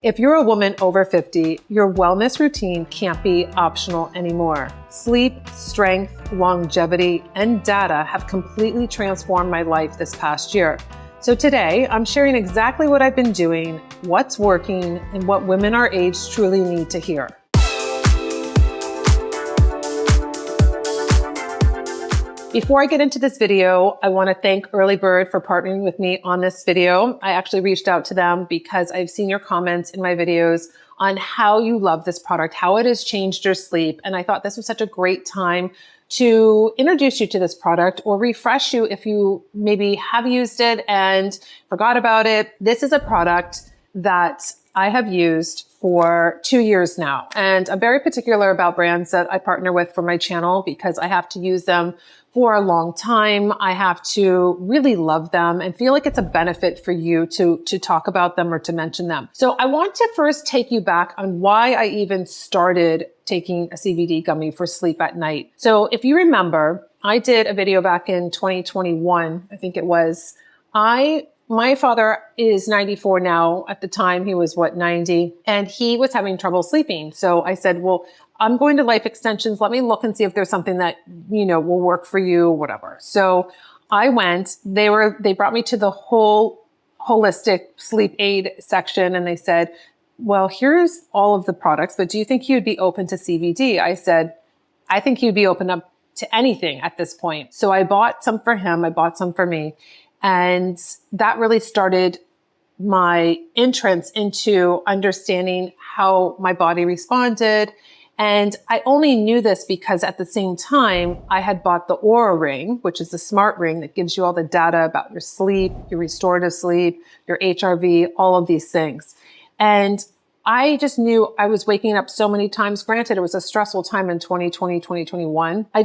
If you're a woman over 50, your wellness routine can't be optional anymore. Sleep, strength, longevity, and data have completely transformed my life this past year. So today, I'm sharing exactly what I've been doing, what's working, and what women our age truly need to hear. Before I get into this video, I want to thank Early Bird for partnering with me on this video. I actually reached out to them because I've seen your comments in my videos on how you love this product, how it has changed your sleep. And I thought this was such a great time to introduce you to this product or refresh you if you maybe have used it and forgot about it. This is a product that I have used for 2 years now. And I'm very particular about brands that I partner with for my channel because I have to use them for a long time. I have to really love them and feel like it's a benefit for you to talk about them or to mention them. So I want to first take you back on why I even started taking a CBD gummy for sleep at night. So if you remember, I did a video back in 2021, I think it was. My father is 94 now. At the time, he was 90, and he was having trouble sleeping. So I said, well, I'm going to Life Extensions. Let me look and see if there's something that, will work for you, whatever. So I went, they brought me to the whole holistic sleep aid section, and they said, well, here's all of the products, but do you think you'd be open to CBD? I said, I think you'd be open up to anything at this point. So I bought some for him. I bought some for me. And that really started my entrance into understanding how my body responded. And I only knew this because at the same time, I had bought the Oura Ring, which is the smart ring that gives you all the data about your sleep, your restorative sleep, your HRV, all of these things. And I just knew I was waking up so many times. Granted, it was a stressful time in 2020, 2021. I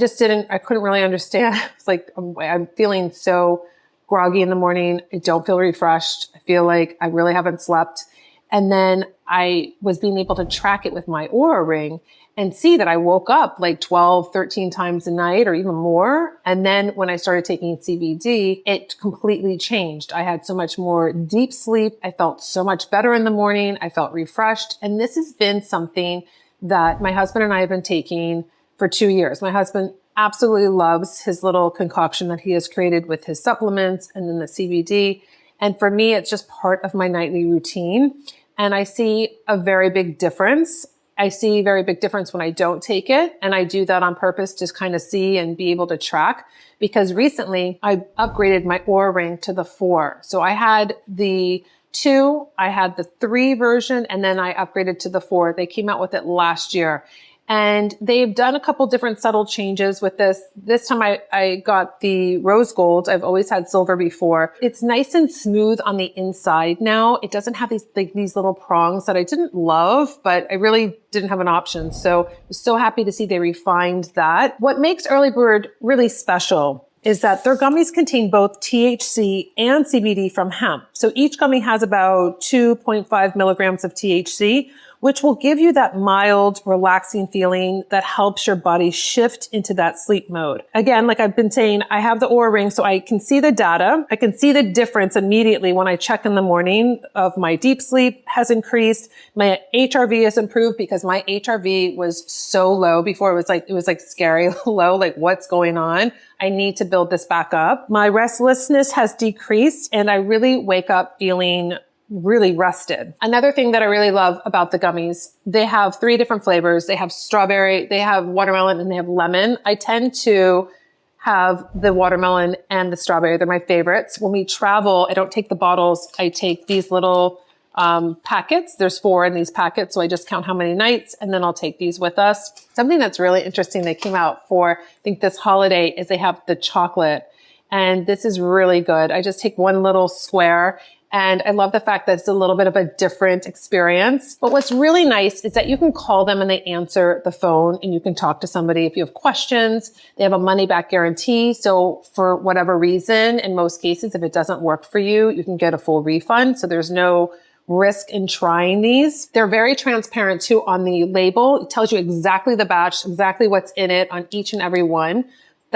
couldn't really understand. It's like, I'm feeling so groggy in the morning. I don't feel refreshed. I feel like I really haven't slept. And then I was being able to track it with my Oura Ring and see that I woke up like 12, 13 times a night or even more. And then when I started taking CBD, it completely changed. I had so much more deep sleep. I felt so much better in the morning. I felt refreshed. And this has been something that my husband and I have been taking for 2 years. My husband absolutely loves his little concoction that he has created with his supplements and then the CBD. And for me, it's just part of my nightly routine. And I see a very big difference. I see a very big difference when I don't take it. And I do that on purpose to kind of see and be able to track. Because recently I upgraded my Oura Ring to the 4. So I had the 2, I had the 3 version, and then I upgraded to the 4. They came out with it last year. And they've done a couple different subtle changes with this. This time I got the rose gold. I've always had silver before. It's nice and smooth on the inside now. It doesn't have these little prongs that I didn't love, but I really didn't have an option. So I was so happy to see they refined that. What makes Early Bird really special is that their gummies contain both THC and CBD from hemp. So each gummy has about 2.5 milligrams of THC, which will give you that mild, relaxing feeling that helps your body shift into that sleep mode. Again, like I've been saying, I have the Oura Ring, so I can see the data. I can see the difference immediately when I check in the morning of my deep sleep has increased. My HRV has improved because my HRV was so low before. It was like scary low, like what's going on? I need to build this back up. My restlessness has decreased and I really wake up feeling really rested. Another thing that I really love about the gummies, they have 3 different flavors. They have strawberry, they have watermelon, and they have lemon. I tend to have the watermelon and the strawberry. They're my favorites. When we travel, I don't take the bottles. I take these little packets. There's 4 in these packets. So I just count how many nights and then I'll take these with us. Something that's really interesting they came out for, I think this holiday, is they have the chocolate. And this is really good. I just take one little square. And I love the fact that it's a little bit of a different experience. But what's really nice is that you can call them and they answer the phone and you can talk to somebody if you have questions. They have a money back guarantee. So for whatever reason, in most cases, if it doesn't work for you, you can get a full refund. So there's no risk in trying these. They're very transparent too on the label. It tells you exactly the batch, exactly what's in it on each and every one.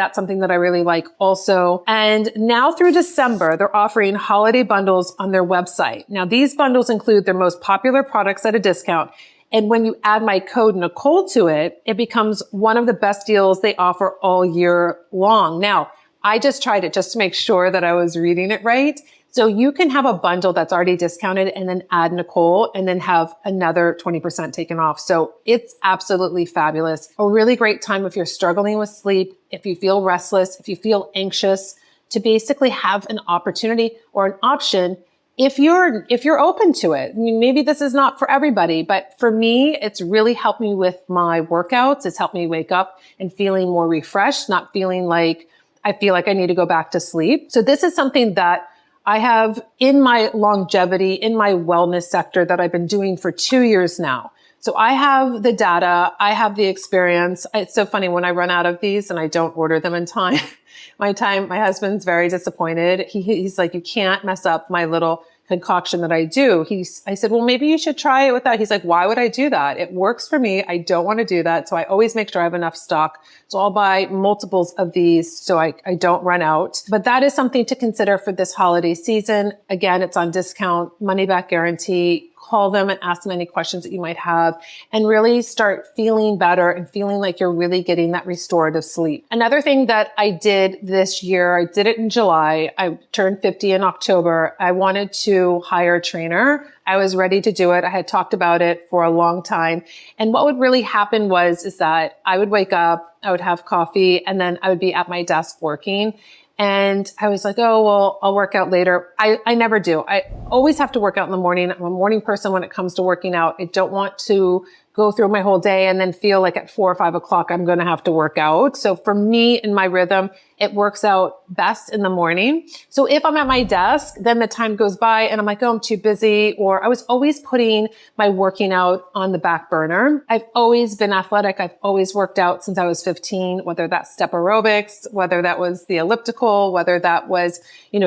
That's something that I really like also. And now through December, they're offering holiday bundles on their website. Now, these bundles include their most popular products at a discount. And when you add my code Nikol to it, it becomes one of the best deals they offer all year long. Now, I just tried it just to make sure that I was reading it right. So you can have a bundle that's already discounted and then add Nikol and then have another 20% taken off. So it's absolutely fabulous. A really great time if you're struggling with sleep, if you feel restless, if you feel anxious, to basically have an opportunity or an option if you're open to it. I mean, maybe this is not for everybody, but for me, it's really helped me with my workouts. It's helped me wake up and feeling more refreshed, not feeling like I feel like I need to go back to sleep. So this is something that I have in my longevity, in my wellness sector that I've been doing for 2 years now. So I have the data, I have the experience. It's so funny when I run out of these and I don't order them in time. My husband's very disappointed. He's like, you can't mess up my little concoction that I do. I said, well, maybe you should try it with that. He's like, why would I do that? It works for me. I don't want to do that. So I always make sure I have enough stock. So I'll buy multiples of these so I don't run out. But that is something to consider for this holiday season. Again, it's on discount, money back guarantee. Call them and ask them any questions that you might have and really start feeling better and feeling like you're really getting that restorative sleep. Another thing that I did this year, I did it in July. I turned 50 in October. I wanted to hire a trainer. I was ready to do it. I had talked about it for a long time. And what would really happen is that I would wake up, I would have coffee, and then I would be at my desk working. And I was like, oh, well, I'll work out later. I never do. I always have to work out in the morning. I'm a morning person when it comes to working out. I don't want to go through my whole day and then feel like at 4 or 5 o'clock, I'm going to have to work out. So for me in my rhythm, it works out best in the morning. So if I'm at my desk, then the time goes by and I'm like, oh, I'm too busy. Or I was always putting my working out on the back burner. I've always been athletic. I've always worked out since I was 15, whether that's step aerobics, whether that was the elliptical, whether that was,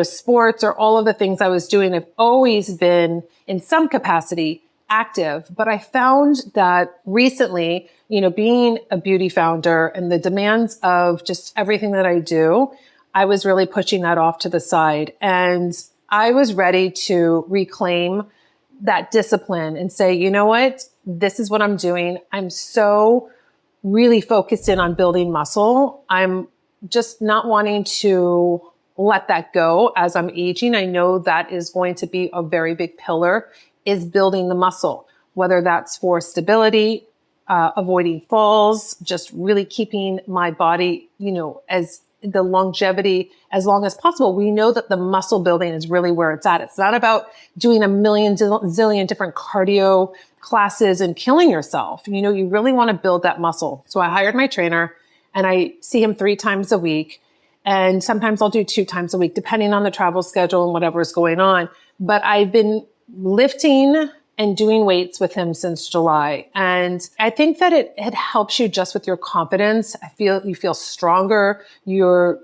sports or all of the things I was doing. I've always been in some capacity active, but I found that recently, being a beauty founder and the demands of just everything that I do, I was really pushing that off to the side. And I was ready to reclaim that discipline and say, you know what? This is what I'm doing. I'm so really focused in on building muscle. I'm just not wanting to let that go as I'm aging. I know that is going to be a very big pillar, is building the muscle, whether that's for stability, avoiding falls, just really keeping my body, as the longevity as long as possible. We know that the muscle building is really where it's at. It's not about doing a million zillion different cardio classes and killing yourself. You really want to build that muscle. So I hired my trainer and I see him 3 times a week. And sometimes I'll do 2 times a week, depending on the travel schedule and whatever is going on. But I've been lifting and doing weights with him since July. And I think that it helps you just with your confidence. You feel stronger. You're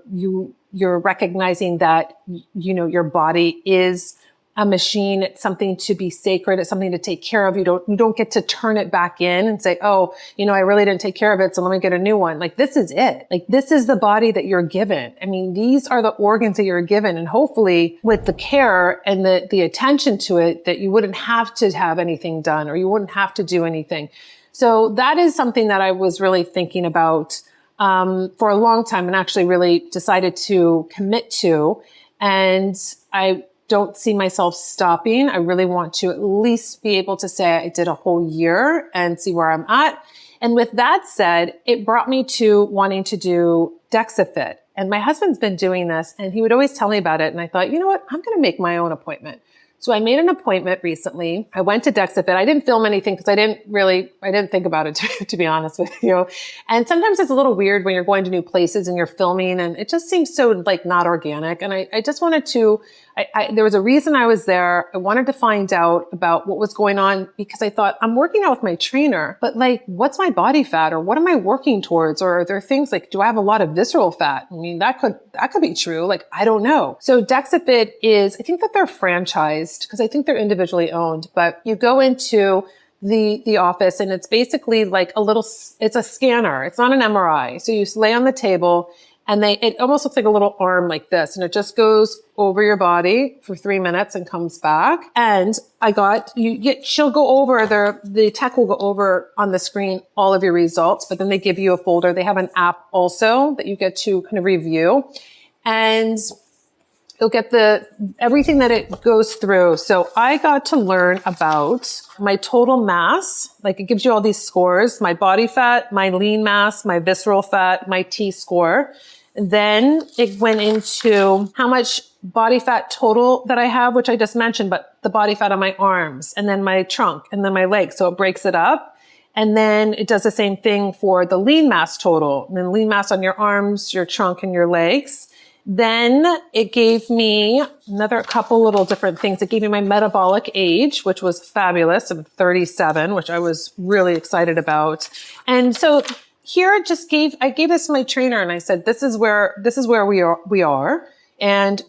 recognizing that, your body is a machine. It's something to be sacred. It's something to take care of. You don't get to turn it back in and say, oh, I really didn't take care of it, so let me get a new one. Like, this is it. Like, this is the body that you're given. I mean, these are the organs that you're given. And hopefully with the care and the attention to it, that you wouldn't have to have anything done or you wouldn't have to do anything. So that is something that I was really thinking about for a long time and actually really decided to commit to. And I don't see myself stopping. I really want to at least be able to say I did a whole year and see where I'm at. And with that said, it brought me to wanting to do DexaFit. And my husband's been doing this and he would always tell me about it. And I thought, you know what? I'm going to make my own appointment. So I made an appointment recently. I went to DexaFit. I didn't film anything because I didn't think about it, to be honest with you. And sometimes it's a little weird when you're going to new places and you're filming and it just seems so not organic. And I just wanted to, there was a reason I was there. I wanted to find out about what was going on because I thought I'm working out with my trainer, but what's my body fat or what am I working towards? Or are there things do I have a lot of visceral fat? I mean, that could be true. I don't know. So DexaFit is, I think that they're franchised because I think they're individually owned, but you go into the office and it's basically it's a scanner. It's not an MRI. So you lay on the table And it almost looks like a little arm like this. And it just goes over your body for 3 minutes and comes back. And she'll go over the tech will go over on the screen all of your results, but then they give you a folder. They have an app also that you get to kind of review. And you'll get everything that it goes through. So I got to learn about my total mass. Like it gives you all these scores, my body fat, my lean mass, my visceral fat, my T score. Then it went into how much body fat total that I have, which I just mentioned, but the body fat on my arms and then my trunk and then my legs. So it breaks it up. And then it does the same thing for the lean mass total, and then lean mass on your arms, your trunk, and your legs. Then it gave me another couple little different things. It gave me my metabolic age, which was fabulous. I'm 37, which I was really excited about. And so here I gave this to my trainer and I said, this is where we are. And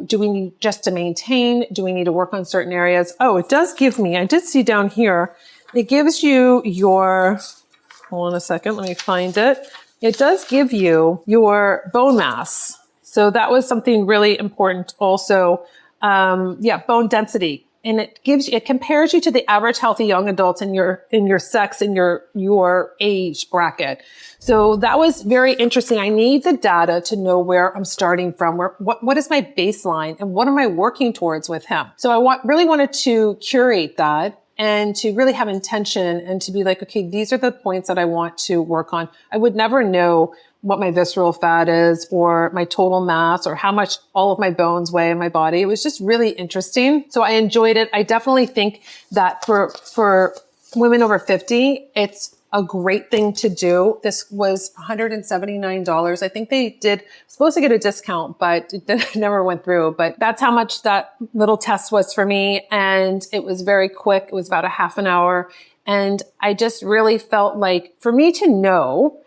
do we need just to maintain? Do we need to work on certain areas? Oh, it does give me, I did see down here, it gives you hold on a second, let me find it. It does give you your bone mass. So that was something really important also. Bone density. And it compares you to the average healthy young adults in your sex and your age bracket. So that was very interesting. I need the data to know where I'm starting from, what is my baseline and what am I working towards with him? So I really wanted to curate that and to really have intention and to be like, okay, these are the points that I want to work on. I would never know what my visceral fat is or my total mass or how much all of my bones weigh in my body. It was just really interesting. So I enjoyed it. I definitely think that for women over 50, it's a great thing to do. This was $179. I think they supposed to get a discount, but it never went through. But that's how much that little test was for me. And it was very quick. It was about a half an hour. And I just really felt like for me to know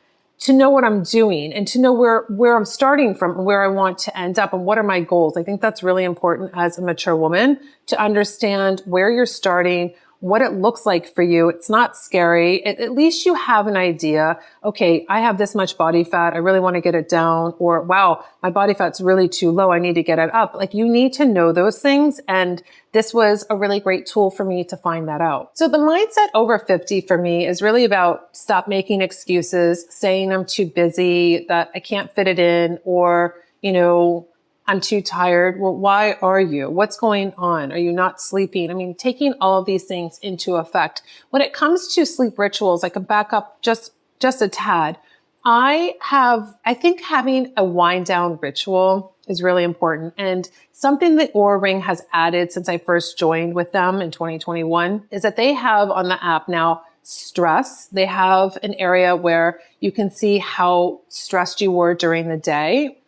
what I'm doing and to know where I'm starting from and where I want to end up and what are my goals. I think that's really important as a mature woman to understand where you're starting, what it looks like for you. It's not scary. At least you have an idea. Okay, I have this much body fat. I really want to get it down. Or, wow, my body fat's really too low. I need to get it up. Like you need to know those things. And this was a really great tool for me to find that out. So the mindset over 50 for me is really about stop making excuses, saying I'm too busy, that I can't fit it in, or, I'm too tired. Well, why are you? What's going on? Are you not sleeping? I mean, taking all of these things into effect. When it comes to sleep rituals, I can back up just a tad. I think having a wind down ritual is really important. And something that Oura Ring has added since I first joined with them in 2021 is that they have on the app now stress. They have an area where you can see how stressed you were during the day.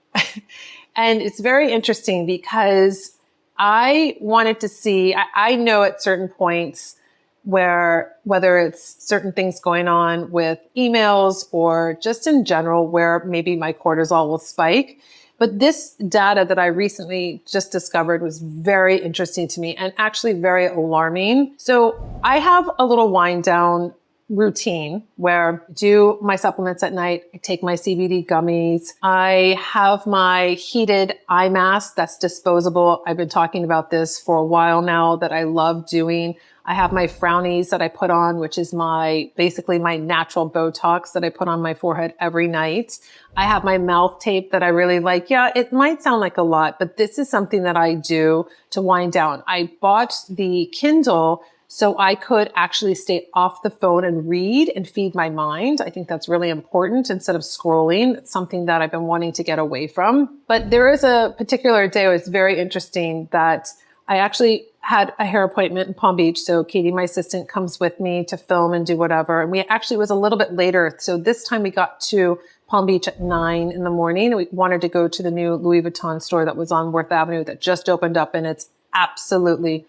And it's very interesting because I wanted to see, I know at certain points where, whether it's certain things going on with emails or just in general, where maybe my cortisol will spike. But this data that I recently just discovered was very interesting to me and actually very alarming. So I have a little wind down routine where I do my supplements at night. I take my CBD gummies. I have my heated eye mask that's disposable. I've been talking about this for a while now that I love doing. I have my frownies that I put on, which is basically my natural Botox that I put on my forehead every night. I have my mouth tape that I really like. Yeah, it might sound like a lot, but this is something that I do to wind down. I bought the Kindle so I could actually stay off the phone and read and feed my mind. I think that's really important instead of scrolling. It's something that I've been wanting to get away from. But there is a particular day, it was very interesting, that I actually had a hair appointment in Palm Beach. So Katie, my assistant, comes with me to film and do whatever. And it was a little bit later. So this time we got to Palm Beach at 9 in the morning. We wanted to go to the new Louis Vuitton store that was on Worth Avenue that just opened up. And it's absolutely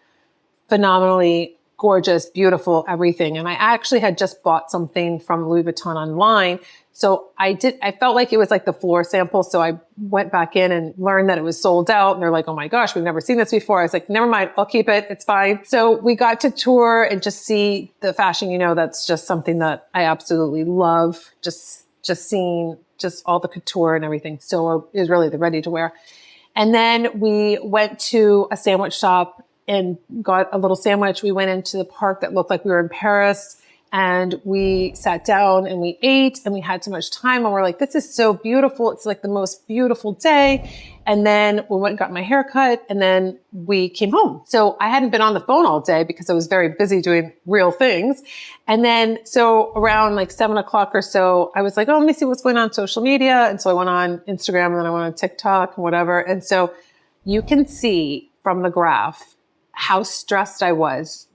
phenomenally gorgeous, beautiful, everything. And I actually had just bought something from Louis Vuitton online. So I felt like it was like the floor sample. So I went back in and learned that it was sold out. And they're like, oh my gosh, we've never seen this before. I was like, never mind, I'll keep it. It's fine. So we got to tour and just see the fashion. That's just something that I absolutely love. Just seeing just all the couture and everything. So it was really the ready to wear. And then we went to a sandwich shop and got a little sandwich. We went into the park that looked like we were in Paris, and we sat down and we ate, and we had so much time, and we're like, this is so beautiful. It's like the most beautiful day. And then we went and got my hair cut, and then we came home. So I hadn't been on the phone all day because I was very busy doing real things. And then so around like 7 o'clock or so, I was like, oh, let me see what's going on social media. And so I went on Instagram, and then I went on TikTok and whatever. And so you can see from the graph how stressed I was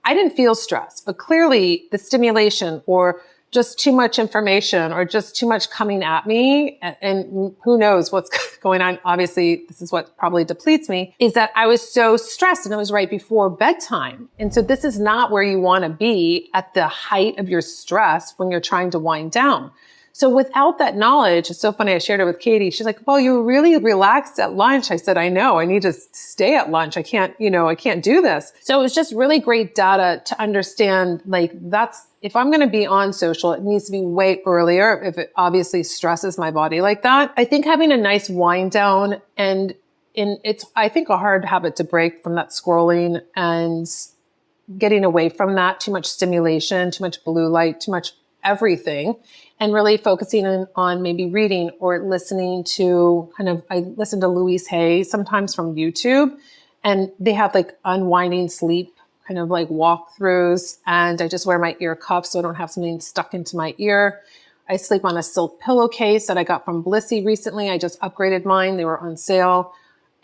I didn't feel stressed, but clearly the stimulation or just too much information or just too much coming at me, and who knows what's going on. Obviously, this is what probably depletes me, is that I was so stressed, and it was right before bedtime. And so this is not where you want to be at the height of your stress when you're trying to wind down. So without that knowledge, it's so funny. I shared it with Katie. She's like, well, you were really relaxed at lunch. I said, I know, I need to stay at lunch. I can't do this. So it was just really great data to understand, like, if I'm going to be on social, it needs to be way earlier if it obviously stresses my body like that. I think having a nice wind down, and it's, I think, a hard habit to break from that scrolling and getting away from that, too much stimulation, too much blue light, too much everything, and really focusing on maybe reading or listening to I listen to Louise Hay sometimes from YouTube, and they have like unwinding sleep kind of like walkthroughs, and I just wear my ear cuffs so I don't have something stuck into my ear. I sleep on a silk pillowcase that I got from Blissy recently. I just upgraded mine. They were on sale,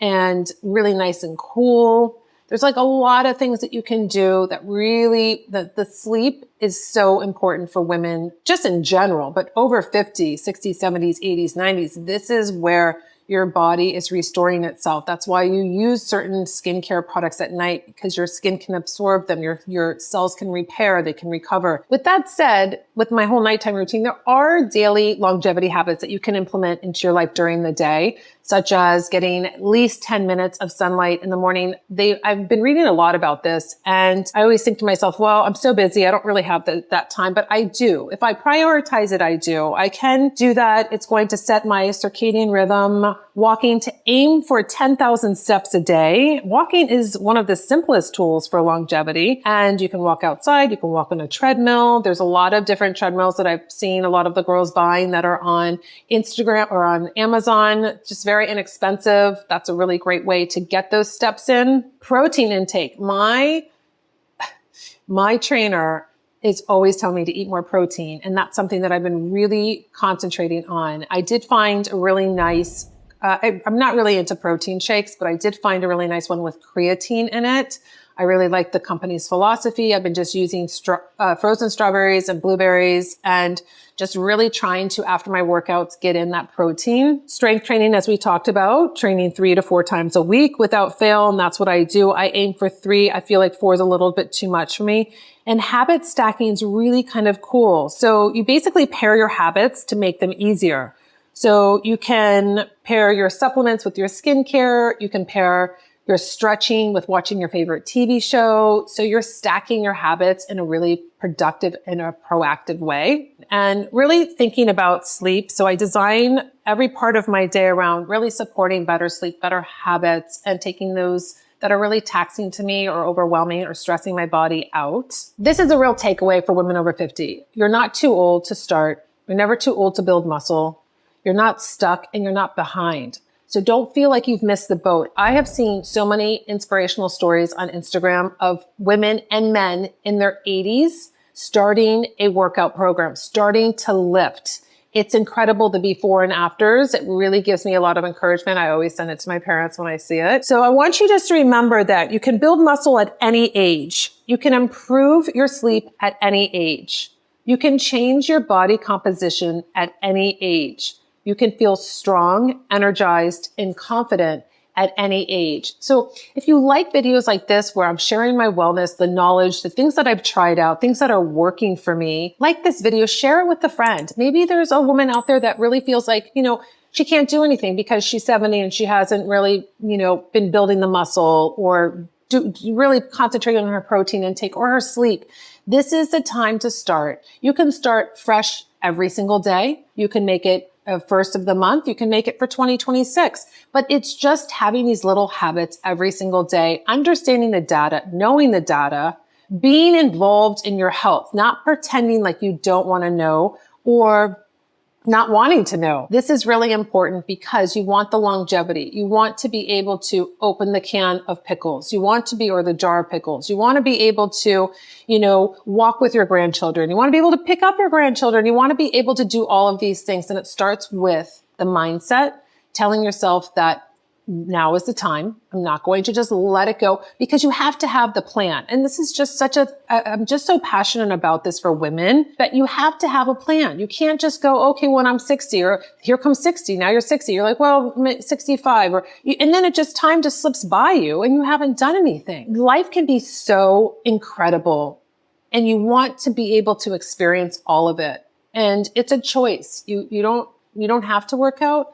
and really nice and cool. There's like a lot of things that you can do that really, the sleep is so important for women just in general, but over 50, 60s, 70s, 80s, 90s, this is where your body is restoring itself. That's why you use certain skincare products at night, because your skin can absorb them. Your cells can repair, they can recover. With that said, with my whole nighttime routine, there are daily longevity habits that you can implement into your life during the day, such as getting at least 10 minutes of sunlight in the morning. I've been reading a lot about this, and I always think to myself, well, I'm so busy, I don't really have that time, but I do. If I prioritize it, I do. I can do that. It's going to set my circadian rhythm. Walking, to aim for 10,000 steps a day. Walking is one of the simplest tools for longevity. And you can walk outside, you can walk on a treadmill. There's a lot of different treadmills that I've seen a lot of the girls buying that are on Instagram or on Amazon, just very inexpensive. That's a really great way to get those steps in. Protein intake. My trainer is always telling me to eat more protein, and that's something that I've been really concentrating on. I did find a really nice I'm not really into protein shakes, but I did find a really nice one with creatine in it. I really like the company's philosophy. I've been just using frozen strawberries and blueberries, and just really trying to, after my workouts, get in that protein. Strength training, as we talked about, training 3 to 4 times a week without fail. And that's what I do. I aim for 3. I feel like 4 is a little bit too much for me. And habit stacking is really kind of cool. So you basically pair your habits to make them easier. So you can pair your supplements with your skincare. You can pair your stretching with watching your favorite TV show. So you're stacking your habits in a really productive and a proactive way, and really thinking about sleep. So I design every part of my day around really supporting better sleep, better habits, and taking those that are really taxing to me or overwhelming or stressing my body out. This is a real takeaway for women over 50. You're not too old to start. You're never too old to build muscle. You're not stuck, and you're not behind. So don't feel like you've missed the boat. I have seen so many inspirational stories on Instagram of women and men in their 80s starting a workout program, starting to lift. It's incredible, the before and afters. It really gives me a lot of encouragement. I always send it to my parents when I see it. So I want you just to remember that you can build muscle at any age. You can improve your sleep at any age. You can change your body composition at any age. You can feel strong, energized, and confident at any age. So if you like videos like this, where I'm sharing my wellness, the knowledge, the things that I've tried out, things that are working for me, like this video, share it with a friend. Maybe there's a woman out there that really feels like, she can't do anything because she's 70 and she hasn't really, been building the muscle or really concentrating on her protein intake or her sleep. This is the time to start. You can start fresh every single day. You can make it first of the month. You can make it for 2026. But it's just having these little habits every single day, understanding the data, knowing the data, being involved in your health, not pretending like you don't want to know or not wanting to know. This is really important because you want the longevity. You want to be able to open the can of pickles. You want to be, or the jar of pickles. You want to be able to, walk with your grandchildren. You want to be able to pick up your grandchildren. You want to be able to do all of these things. And it starts with the mindset, telling yourself that now is the time. I'm not going to just let it go, because you have to have the plan. And this is just I'm just so passionate about this for women, that you have to have a plan. You can't just go, okay, when I'm 60, or here comes 60. Now you're 60. You're like, well, 65, and then time just slips by you and you haven't done anything. Life can be so incredible and you want to be able to experience all of it. And it's a choice. You don't have to work out.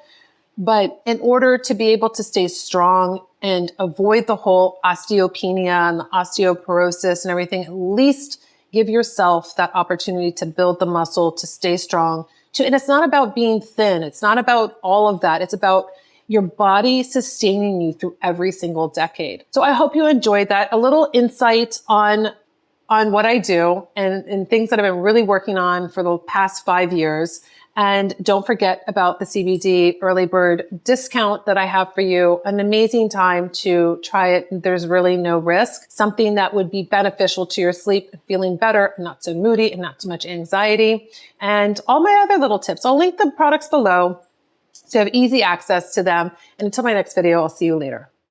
But in order to be able to stay strong and avoid the whole osteopenia and the osteoporosis and everything, at least give yourself that opportunity to build the muscle, to stay strong. And it's not about being thin. It's not about all of that. It's about your body sustaining you through every single decade. So I hope you enjoyed that. A little insight on what I do and things that I've been really working on for the past 5 years. And don't forget about the CBD early bird discount that I have for you. An amazing time to try it. There's really no risk. Something that would be beneficial to your sleep and feeling better, not so moody and not so much anxiety. And all my other little tips. I'll link the products below so you have easy access to them. And until my next video, I'll see you later.